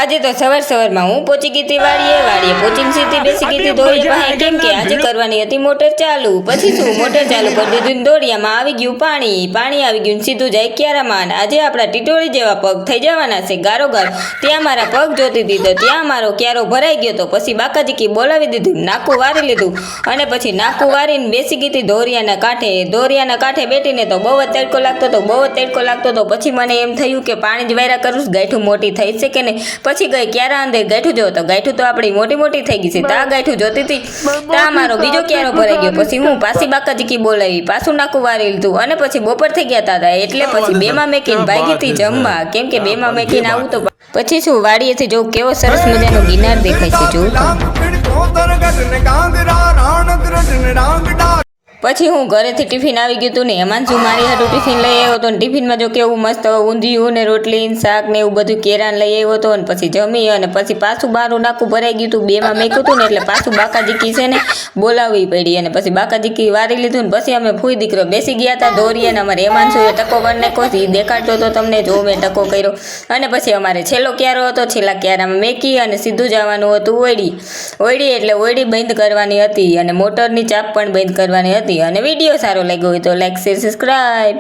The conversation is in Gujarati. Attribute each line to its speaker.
Speaker 1: આજે તો સવારમાં હું પહોંચી ગઈ હતી વાડીએ પહોંચીને સીધી બેસી ગઈ હતી દોરિયા પાસે, કેમ કે આજે કરવાની હતી મોટર ચાલુ. પછી શું મોટર ચાલુ કરી દીધું, દોરિયામાં આવી ગયું પાણી આવી ગયું, સીધું જાય ક્યારામાં. આજે આપણા ટીટોળી જેવા પગ થઈ જવાના છે ગારોગાર. ત્યાં મારા પગ જોતી હતી તો ત્યાં મારો ક્યારો ભરાઈ ગયો. તો પછી બાકાજીકી બોલાવી દીધું, નાકું વારી લીધું અને પછી નાકું વારીને બેસી ગઈ હતી દોરિયાના કાંઠે બેઠીને. તો બહુ જ તડકો લાગતો હતો. પછી મને એમ થયું કે પાણી જ વાયરા કરું, ગાંઠું મોટી થઈ છે કે નહીં. પછી ગઈ ક્યારા અંદર ગાંઠું જોયો તો ગાંઠું તો આપણી મોટી થઈ ગઈ છે. ત્યાં ગાંઠું જોતી હતી, ત્યાં મારો બીજો ક્યારો ભરાઈ ગયો. પછી હું પાછી બાકાજીકી બોલાવી, પાછું નાકું વારી લીધું અને પછી બપોર થઈ ગયા હતા. એટલે પછી બેમાં મેકીને ભાગી હતી જમવા, કેમ કે બેમાં મેકીને આવું તો પછી શું વાડીએથી જોઉં કેવો સરસ મજાનો ગિનાર દેખાય છે. જોઉં પછી હું ઘરેથી ટિફિન આવી ગયું હતું ને હેમાંશુ મારી હાટું ટિફિન લઈ આવ્યો હતો. ટિફિનમાં જો કેવું મસ્ત ઊંધિયું ને રોટલી શાક ને એવું બધું કેરાન લઈ આવ્યો હતો. અને પછી જમી અને પછી પાછું બારું નાકું ભરાઈ ગયું હતું, બેમાં મેક્યું હતું ને એટલે પાછું બાકાજીકી છે ને બોલાવવી પડી. અને પછી બાકાજીકી વારી લીધું ને પછી અમે ફૂઈ દીકરો બેસી ગયા હતા દોરીએ. અને અમારે હેમાંશુએ ટકો કરી નાખ્યો, એ દેખાડતો હતો તમને, જો મેં ટકો કર્યો. અને પછી અમારે છેલ્લો ક્યારો હતો, છેલ્લા ક્યારામાં મેકી અને સીધું જવાનું હતું ઓયડી. એટલે ઓયડી બંધ કરવાની હતી અને મોટરની ચાપ પણ બંધ કરવાની હતી. અને વિડીયો સારો લાગ્યો હોય તો લાઈક શેર સબસ્ક્રાઈબ.